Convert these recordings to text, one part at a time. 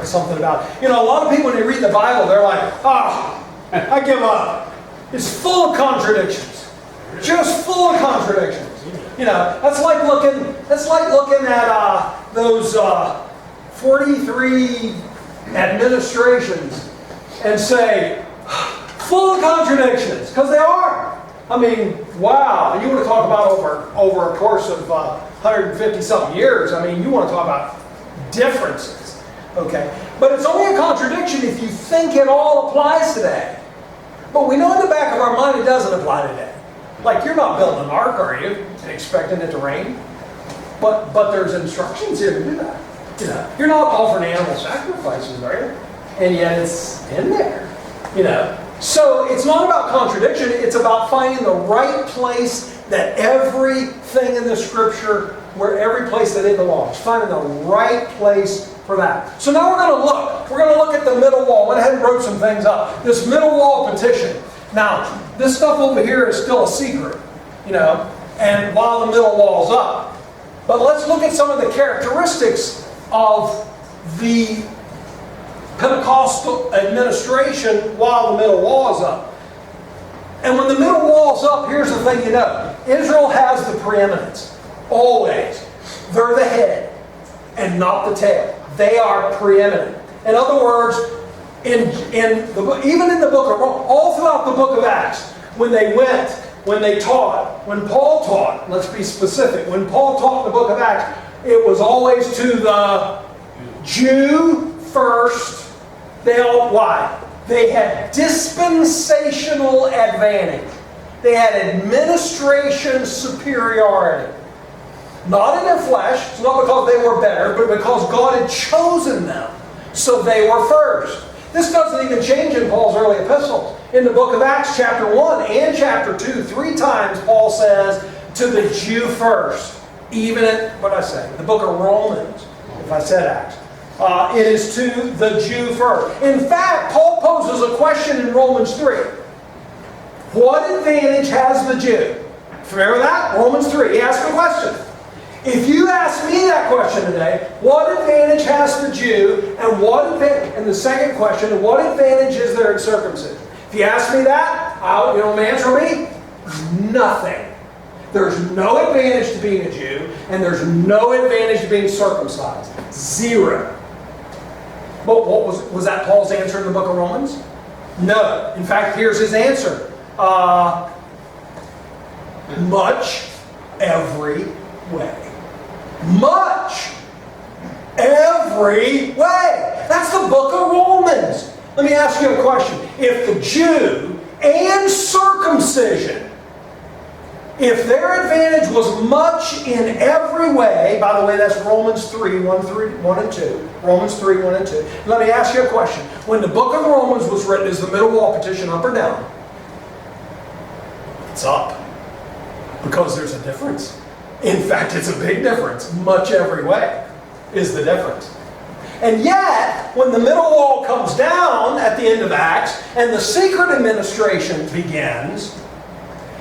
something about it. You know, a lot of people when they read the Bible, they're like, I give up. It's full of contradictions. Just full of contradictions. You know, that's like looking at those 43 administrations and say, full of contradictions, because they are. I mean, wow. You want to talk about over a course of 150-something years, I mean, you want to talk about differences. Okay? But it's only a contradiction if you think it all applies today. But we know in the back of our mind it doesn't apply today. Like, you're not building an ark, are you? Expecting it to rain? But there's instructions here to do that. You know, you're not offering animal sacrifices, are you? And yet it's in there. You know? So it's not about contradiction, it's about finding the right place that everything in the Scripture, where every place that it belongs. Finding the right place for that. So now we're going to look. We're going to look at the middle wall. I went ahead and wrote some things up. This middle wall petition. Now, this stuff over here is still a secret, you know, and while the middle wall's up. But let's look at some of the characteristics of the Pentecostal administration while the middle wall is up. And when the middle wall's up, here's the thing you know. Israel has the preeminence. Always. They're the head and not the tail. They are preeminent. In other words, even in the book of Rome, all throughout the book of Acts, when they went, when they taught, when Paul taught, let's be specific, when Paul taught the book of Acts, it was always to the Jew first. Why? They had dispensational advantage. They had administration superiority. Not in their flesh, it's not because they were better, but because God had chosen them. So they were first. This doesn't even change in Paul's early epistles. In the book of Acts, chapter 1 and chapter 2, 3 times Paul says, to the Jew first. Even in, the book of Romans, if I said Acts. It is to the Jew first. In fact, Paul poses a question in Romans 3. What advantage has the Jew? Remember that? Romans 3. He asked a question. If you ask me that question today, what advantage has the Jew, and the second question, what advantage is there in circumcision? If you ask me that, you know what my answer will be? Nothing. There's no advantage to being a Jew, and there's no advantage to being circumcised. Zero. But what was that Paul's answer in the book of Romans? No. In fact, here's his answer. Much every way. Much every way. That's the book of Romans. Let me ask you a question. If the Jew and circumcision, if their advantage was much in every way, by the way, that's Romans 3, 1 and 2. Romans 3, 1 and 2. Let me ask you a question. When the book of Romans was written, is the middle wall petition up or down? It's up. Because there's a difference. In fact, it's a big difference. Much every way is the difference. And yet, when the middle wall comes down at the end of Acts, and the secret administration begins,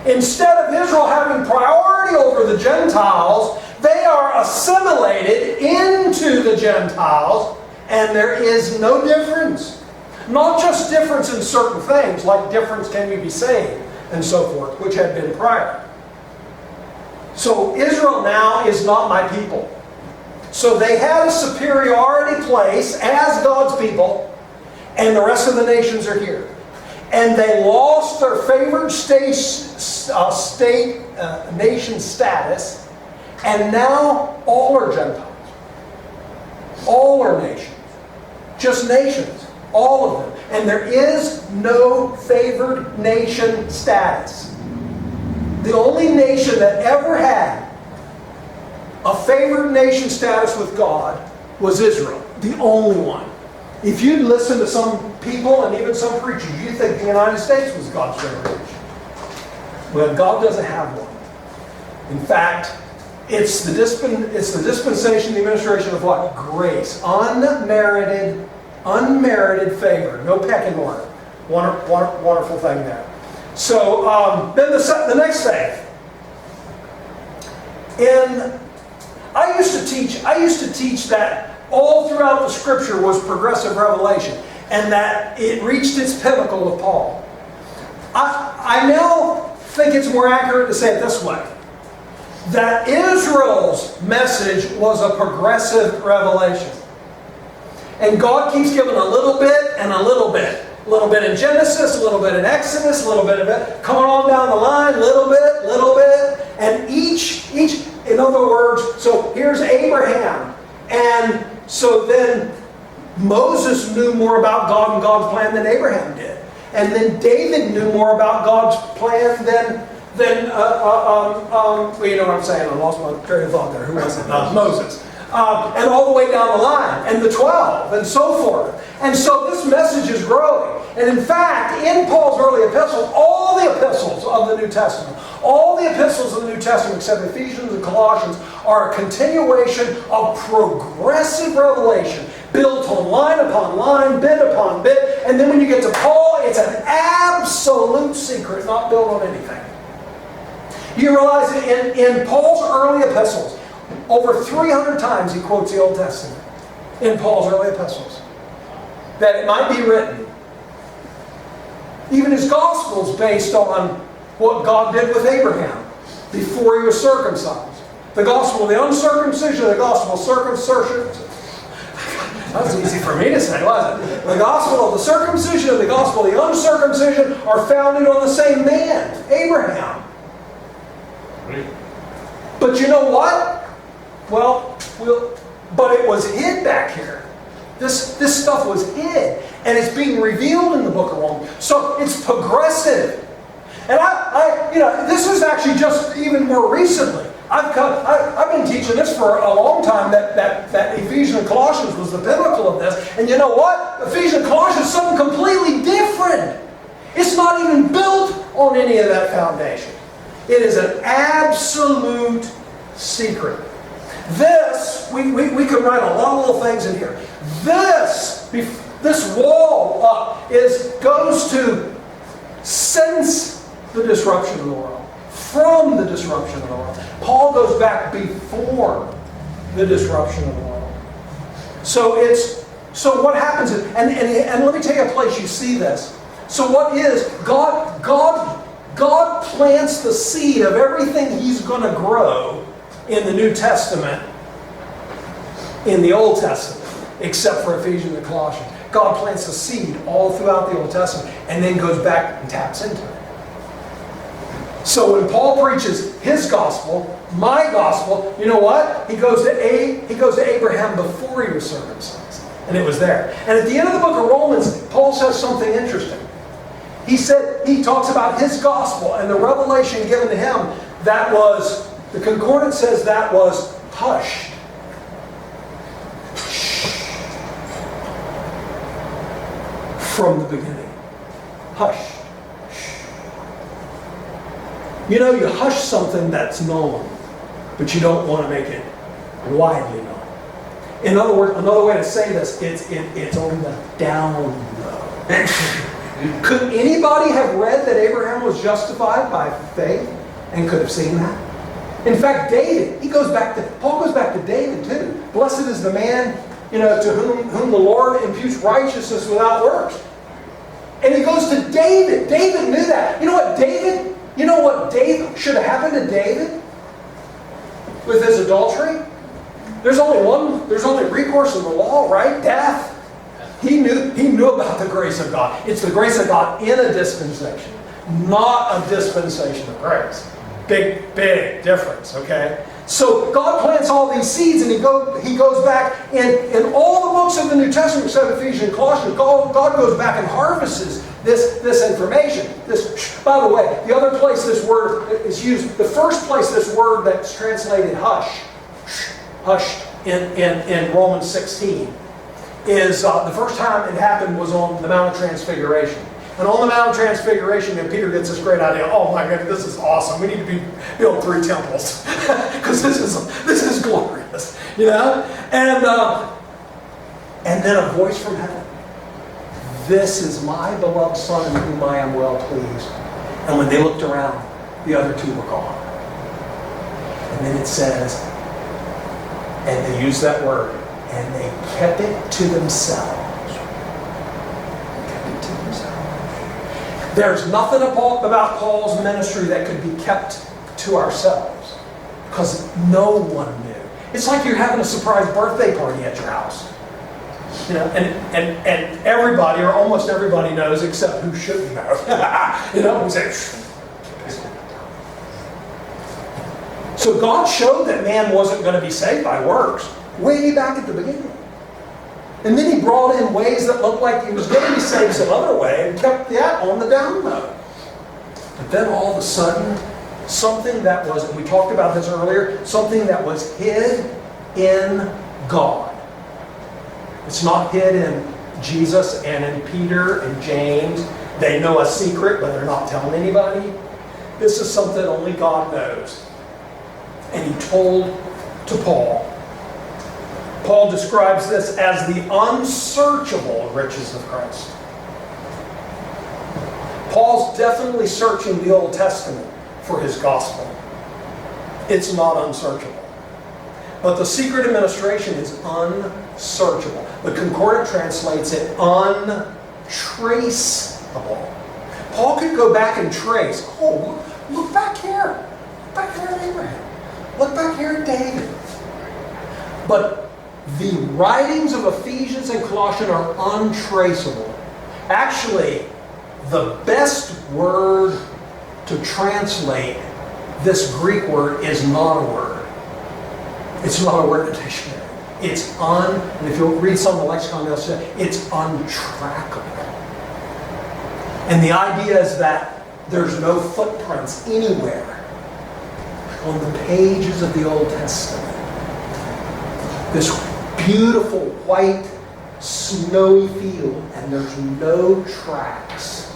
instead of Israel having priority over the Gentiles, they are assimilated into the Gentiles, and there is no difference. Not just difference in certain things, like difference can you be saved, and so forth, which had been prior. So Israel now is not my people. So they had a superiority place as God's people, and the rest of the nations are here. And they lost their favored nation status, and now all are Gentiles. All are nations. Just nations. All of them. And there is no favored nation status. The only nation that ever had a favored nation status with God was Israel. The only one. If you listen to some people and even some preachers, you think the United States was God's favored nation. Well, God doesn't have one. In fact, it's the dispensation, the administration of what? Grace. Unmerited favor. No pecking order. Wonderful thing there. So, then the next thing. I used to teach that all throughout the Scripture was progressive revelation, and that it reached its pinnacle with Paul. I now think it's more accurate to say it this way, that Israel's message was a progressive revelation. And God keeps giving a little bit and a little bit. A little bit in Genesis, a little bit in Exodus, a little bit of it coming on down the line, little bit. And each, in other words, so here's Abraham. And so then Moses knew more about God and God's plan than Abraham did. And then David knew more about God's plan than well, you know what I'm saying? I lost my train of thought there. Who was it? Moses. And all the way down the line, and the 12, and so forth. And so this message is growing. And in fact, in Paul's early epistles, all the epistles of the New Testament, all the epistles of the New Testament except Ephesians and Colossians are a continuation of progressive revelation, built on line upon line, bit upon bit. And then when you get to Paul, it's an absolute secret, not built on anything. You realize that in Paul's early epistles, over 300 times he quotes the Old Testament in Paul's early epistles. That it might be written. Even his gospel is based on what God did with Abraham before he was circumcised. The gospel of the uncircumcision, the gospel of circumcision. That was easy for me to say, wasn't it? The gospel of the circumcision and the gospel of the uncircumcision are founded on the same man, Abraham. But you know what? But it was hid back here. This stuff was hid, and it's being revealed in the book of Romans. So it's progressive. And this is actually just even more recently. I've been teaching this for a long time, that Ephesians and Colossians was the pinnacle of this. And you know what? Ephesians and Colossians is something completely different. It's not even built on any of that foundation. It is an absolute secret. This, we could write a lot of little things in here. This wall up goes to since the disruption of the world. From the disruption of the world. Paul goes back before the disruption of the world. So what happens is, and let me take a place you see this. So what is, God plants the seed of everything He's going to grow in the New Testament, in the Old Testament, except for Ephesians and Colossians. God plants a seed all throughout the Old Testament and then goes back and taps into it. So when Paul preaches his gospel, my gospel, you know what? He goes to Abraham before he was circumcised. And it was there. And at the end of the book of Romans, Paul says something interesting. He talks about his gospel and the revelation given to him that was, the concordance says that was hushed. From the beginning. Hushed. You know, you hush something that's known, but you don't want to make it widely known. In other words, another way to say this, it's on the down low. Could anybody have read that Abraham was justified by faith and could have seen that? In fact, David, Paul goes back to David too. Blessed is the man, to whom the Lord imputes righteousness without works. And he goes to David. David knew that. You know what David should have happened to David with his adultery? There's only recourse in the law, right? Death. He knew about the grace of God. It's the grace of God in a dispensation, not a dispensation of grace. Big difference, okay? So God plants all these seeds, and he goes back in all the books of the New Testament, except Ephesians and Colossians. God goes back and harvests this information. By the way, the other place this word is used, the first place this word that's translated hushed in Romans 16 is the first time it happened was on the Mount of Transfiguration. And on the Mount of Transfiguration, Peter gets this great idea. Oh my goodness, this is awesome. We need to build 3 temples because this is glorious, And then a voice from heaven. This is my beloved Son in whom I am well pleased. And when they looked around, the other 2 were gone. And then it says, and they use that word, and they kept it to themselves. There's nothing about Paul's ministry that could be kept to ourselves, because no one knew. It's like you're having a surprise birthday party at your house. You know, and everybody, or almost everybody, knows except who shouldn't know. You know, we say, so God showed that man wasn't going to be saved by works way back at the beginning. And then he brought in ways that looked like he was going to be saved some other way and kept that on the down low. But then all of a sudden, something that was, and we talked about this earlier, something that was hid in God. It's not hid in Jesus and in Peter and James. They know a secret, but they're not telling anybody. This is something only God knows. And he told to Paul. Paul describes this as the unsearchable riches of Christ. Paul's definitely searching the Old Testament for his gospel. It's not unsearchable. But the secret administration is unsearchable. The Concordant translates it untraceable. Paul could go back and trace. Oh, look back here. Look back here at Abraham. Look back here at David. But the writings of Ephesians and Colossians are untraceable. Actually, the best word to translate this Greek word is not a word. It's not a word in the dictionary. It's and if you'll read some of the lexicon, they'll say it's untrackable. And the idea is that there's no footprints anywhere on the pages of the Old Testament. This beautiful white snowy field, and there's no tracks.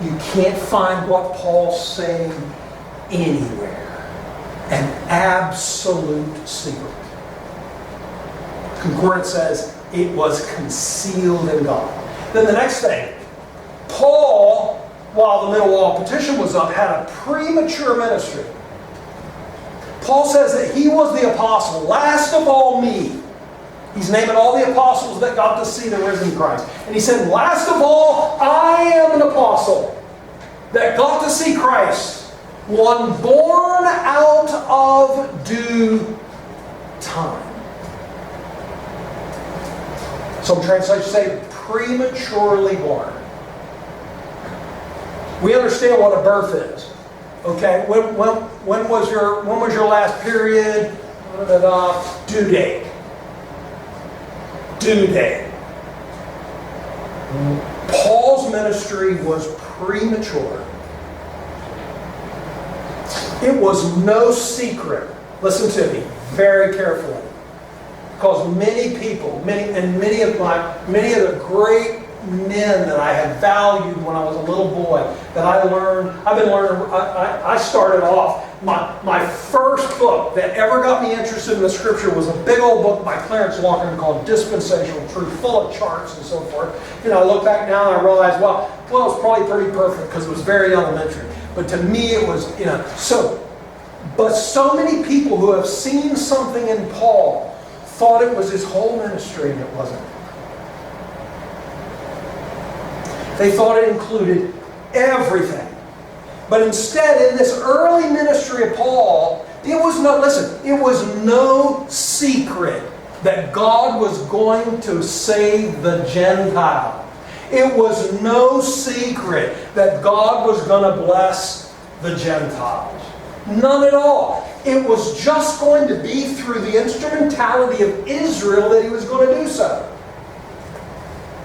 You can't find what Paul's saying anywhere. An absolute secret. Concordance says it was concealed in God. Then the next thing, Paul, while the middle wall petition was up, had a premature ministry. Paul says that he was the apostle, last of all me. He's naming all the apostles that got to see the risen Christ. And he said, last of all, I am an apostle that got to see Christ, one born out of due time. Some translations say prematurely born. We understand what a birth is. Okay, when was your last period? Due date. Due date. Paul's ministry was premature. It was no secret. Listen to me very carefully, because many people, many of the great men that I had valued when I was a little boy, that I started off, my first book that ever got me interested in the Scripture was a big old book by Clarence Loughrane called Dispensational Truth, full of charts and so forth. You know, I look back now and I realize, well, it was probably pretty perfect because it was very elementary. But to me it was, but so many people who have seen something in Paul thought it was his whole ministry, and it wasn't. They thought it included everything. But instead, in this early ministry of Paul, it was no secret that God was going to save the Gentiles. It was no secret that God was going to bless the Gentiles. None at all. It was just going to be through the instrumentality of Israel that he was going to do so.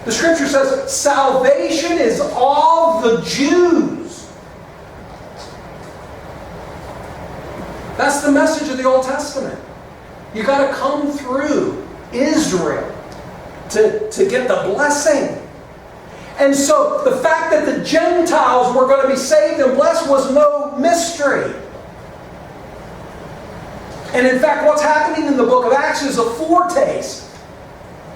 The Scripture says salvation is of the Jews. That's the message of the Old Testament. You got to come through Israel to get the blessing. And so the fact that the Gentiles were going to be saved and blessed was no mystery. And in fact, what's happening in the book of Acts is a foretaste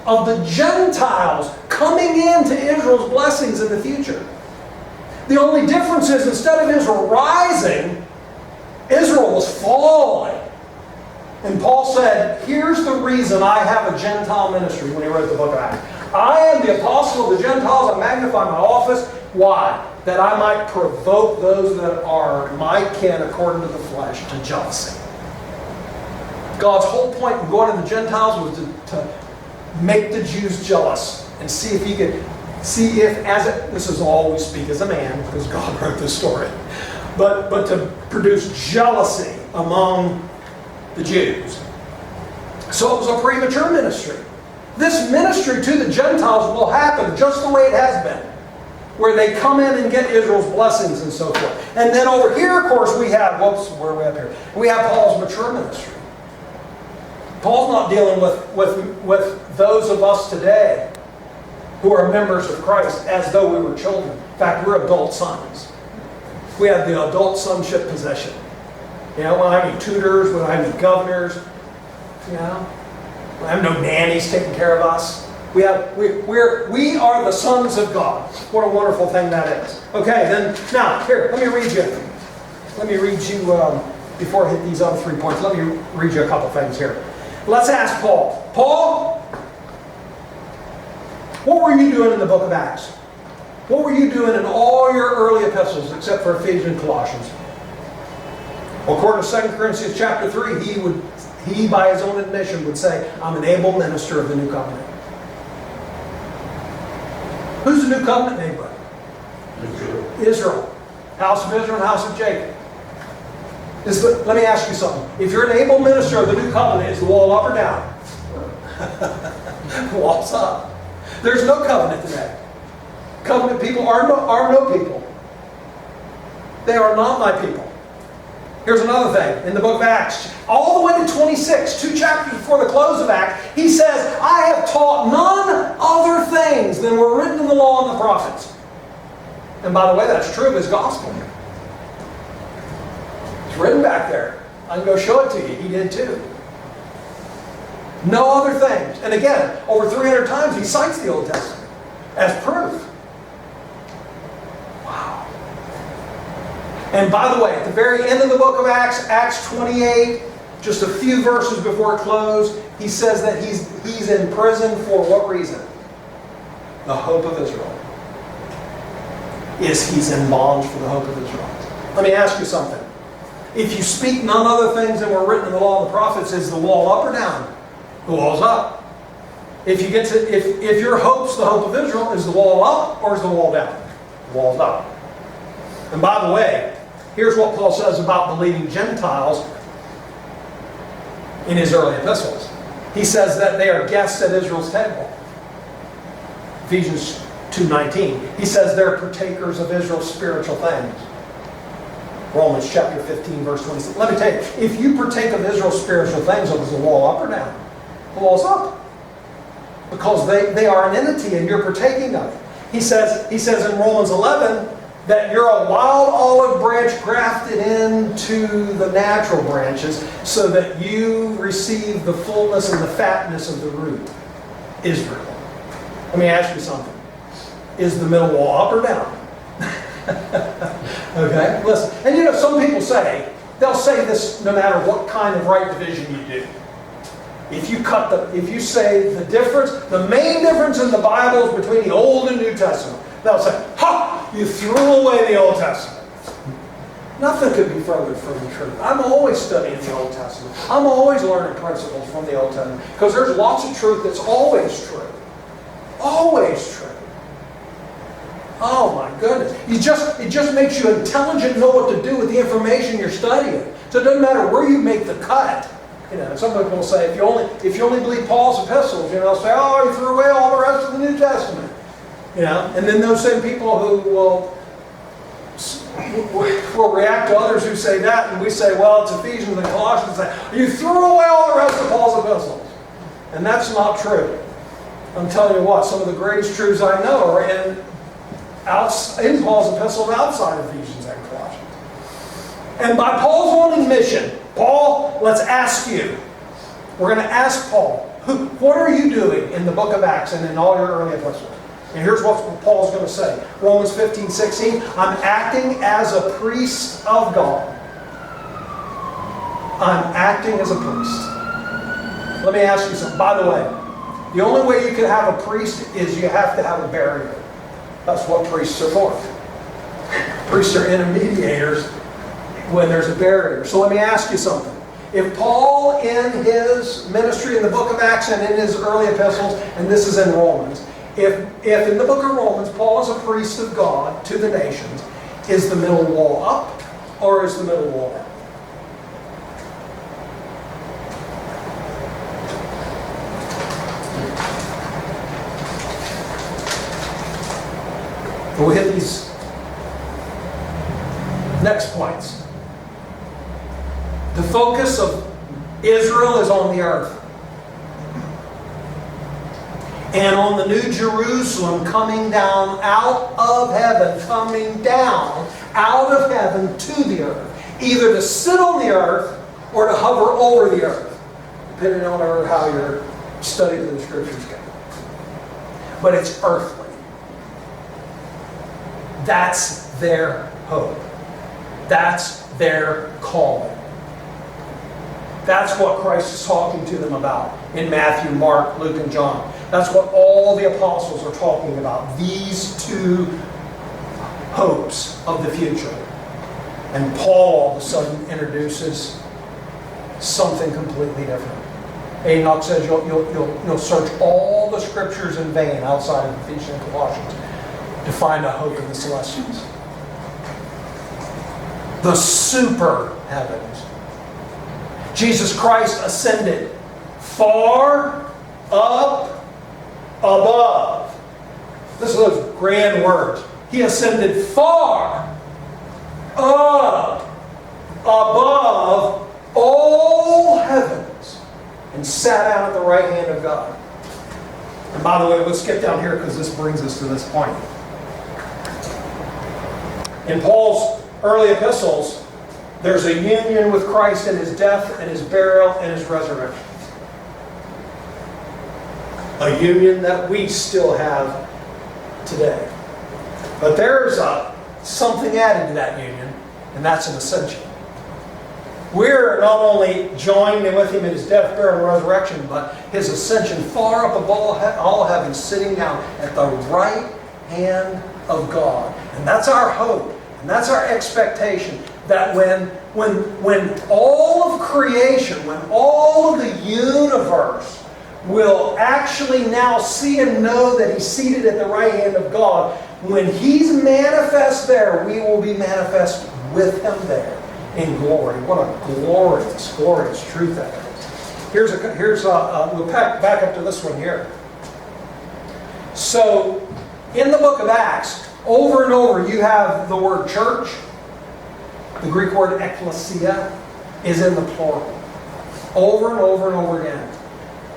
of the Gentiles coming into Israel's blessings in the future. The only difference is, instead of Israel rising, Israel was falling. And Paul said, here's the reason I have a Gentile ministry when he wrote the book of Acts. I am the apostle of the Gentiles. I magnify my office. Why? That I might provoke those that are my kin according to the flesh to jealousy. God's whole point in going to the Gentiles was to make the Jews jealous and see if he could, this is all we speak as a man because God wrote this story, but to produce jealousy among the Jews. So it was a premature ministry. This ministry to the Gentiles will happen just the way it has been, where they come in and get Israel's blessings and so forth. And then over here, of course, we have, where are we up here? We have Paul's mature ministry. Paul's not dealing with those of us today who are members of Christ as though we were children. In fact, we're adult sons. We have the adult sonship possession. You know, we don't have any tutors, we don't have any governors. You know, we have no nannies taking care of us. We are the sons of God. What a wonderful thing that is. Okay, then now here, let me read you. Before I hit these other 3 points. Let me read you a couple things here. Let's ask Paul. Paul, what were you doing in the book of Acts? What were you doing in all your early epistles except for Ephesians and Colossians? Well, according to 2 Corinthians chapter 3, he by his own admission would say, I'm an able minister of the new covenant. Who's the new covenant made by? Israel. House of Israel and house of Jacob. Let me ask you something. If you're an able minister of the new covenant, is the wall up or down? The wall's up. There's no covenant today. Covenant people are no people. They are not my people. Here's another thing. In the book of Acts, all the way to 26, 2 chapters before the close of Acts, he says, I have taught none other things than were written in the law and the prophets. And by the way, that's true of his gospel. It's written back there. I can go show it to you. He did too. No other things. And again, over 300 times he cites the Old Testament as proof. Wow. And by the way, at the very end of the book of Acts, Acts 28, just a few verses before it closed, he says that he's in prison for what reason? The hope of Israel. He's in bonds for the hope of Israel. Let me ask you something. If you speak none other things than were written in the law and the prophets, is the wall up or down? The wall's up. If your hope's the hope of Israel, is the wall up or is the wall down? The wall's up. And by the way, here's what Paul says about believing Gentiles in his early epistles. He says that they are guests at Israel's table. Ephesians 2:19. He says they're partakers of Israel's spiritual things. Romans chapter 15, verse 26. Let me tell you, if you partake of Israel's spiritual things, is the wall up or down? The wall's up. Because they are an entity and you're partaking of it. He says in Romans 11 that you're a wild olive branch grafted into the natural branches so that you receive the fullness and the fatness of the root, Israel. Let me ask you something. Is the middle wall up or down? Okay, listen. And some people they'll say this no matter what kind of right division you do. If you say the main difference in the Bible is between the Old and New Testament, they'll say, ha! You threw away the Old Testament. Nothing could be further from the truth. I'm always studying the Old Testament. I'm always learning principles from the Old Testament. Because there's lots of truth that's always true. Always true. Oh my goodness. It just makes you intelligent and know what to do with the information you're studying. So it doesn't matter where you make the cut. Some people will say, if you only believe Paul's epistles, they'll say, oh, he threw away all the rest of the New Testament. And then those same people who will react to others who say that, and we say, well, it's Ephesians and Colossians, say, you threw away all the rest of Paul's epistles. And that's not true. I'm telling you what, some of the greatest truths I know are in Paul's epistles outside of Ephesians and Colossians. And by Paul's own admission, Paul, let's ask you. We're going to ask Paul, what are you doing in the book of Acts and in all your early epistles? And here's what Paul's going to say. Romans 15:16, I'm acting as a priest of God. I'm acting as a priest. Let me ask you something. By the way, the only way you can have a priest is you have to have a barrier. That's what priests are for. Priests are intermediators when there's a barrier. So let me ask you something. If Paul, in his ministry in the book of Acts and in his early epistles, and this is in Romans, if in the book of Romans, Paul is a priest of God to the nations, is the middle wall up or is the middle wall down? We'll hit these next points. The focus of Israel is on the earth. And on the New Jerusalem coming down out of heaven, coming down out of heaven to the earth. Either to sit on the earth or to hover over the earth, depending on how your study of the Scriptures go. But it's earthly. That's their hope. That's their calling. That's what Christ is talking to them about in Matthew, Mark, Luke, and John. That's what all the apostles are talking about. These two hopes of the future. And Paul all of a sudden introduces something completely different. Enoch says you'll search all the Scriptures in vain outside of Ephesians and Colossians to find a hope in the celestials. The super heavens. Jesus Christ ascended far up above. Listen to those grand words. He ascended far up above all heavens and sat down at the right hand of God. And by the way, let's skip down here because this brings us to this point. In Paul's early epistles, there's a union with Christ in His death and His burial and His resurrection. A union that we still have today. But there's something added to that union, and that's an ascension. We're not only joined with Him in His death, burial, and resurrection, but His ascension far up above all heaven, sitting down at the right hand of God. And that's our hope, and that's our expectation, that when all of creation, when all of the universe will actually now see and know that He's seated at the right hand of God, when He's manifest there, we will be manifest with Him there in glory. What a glorious, glorious truth that is. We'll back up to this one here. So, in the book of Acts, over and over you have the word church. The Greek word ekklesia is in the plural. Over and over and over again.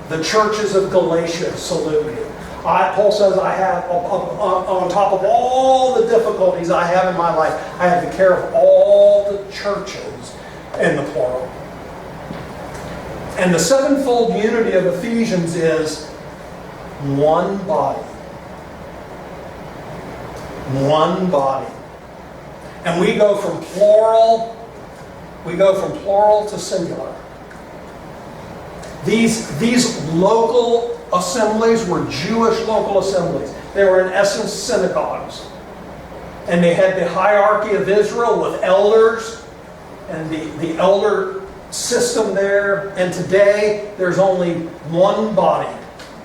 The churches of Galatia salute you. Paul says, I have, on top of all the difficulties I have in my life, I have the care of all the churches in the plural. And the sevenfold unity of Ephesians is one body. One body. And we go from plural to singular. These local assemblies were Jewish local assemblies. They were in essence synagogues. And they had the hierarchy of Israel with elders and the elder system there. And today there's only one body,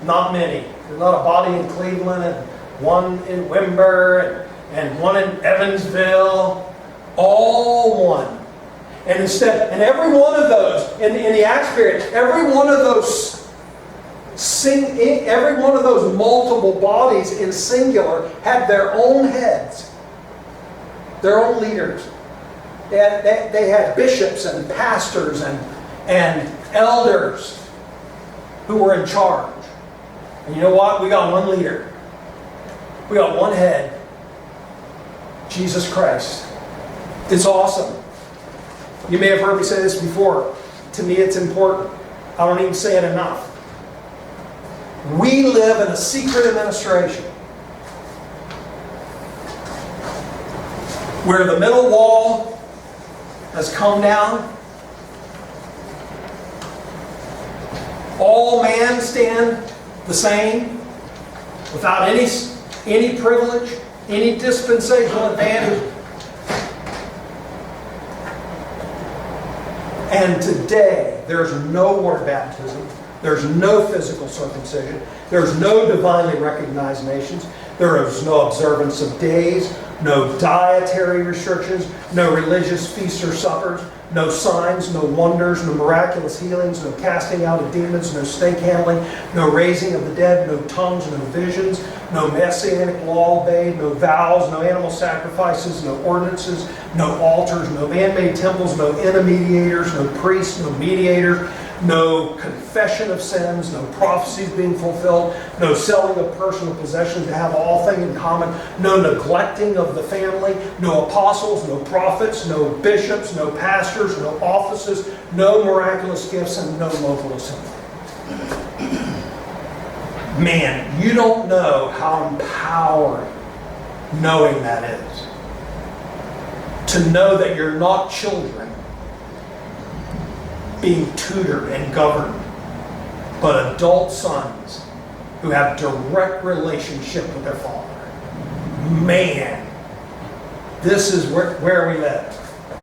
not many. There's not a body in Cleveland and one in Wimber and one in Evansville. All one. And every one of those, in the Acts period, every one of those multiple bodies in singular had their own heads, their own leaders. They had bishops and pastors and elders who were in charge. And you know what? We got one leader. We got one head. Jesus Christ. It's awesome. You may have heard me say this before. To me, it's important. I don't even say it enough. We live in a secret administration where the middle wall has come down all men stand the same, without any privilege, any dispensational advantage. And today, there's no water baptism. There's no physical circumcision. There's no divinely recognized nations. There is no observance of days, no dietary restrictions, no religious feasts or suppers, no signs, no wonders, no miraculous healings, no casting out of demons, no snake handling, no raising of the dead, no tongues, no visions, no messianic law obeyed, no vows, no animal sacrifices, no ordinances, no altars, no man-made temples, no intermediators, no priests, no mediators, no confession of sins, no prophecies being fulfilled, no selling of personal possessions to have all things in common, no neglecting of the family, no apostles, no prophets, no bishops, no pastors, no offices, no miraculous gifts, and no local assembly. Man, you don't know how empowering knowing that is. To know that you're not children being tutored and governed, but adult sons who have direct relationship with their father. Man, this is where we live.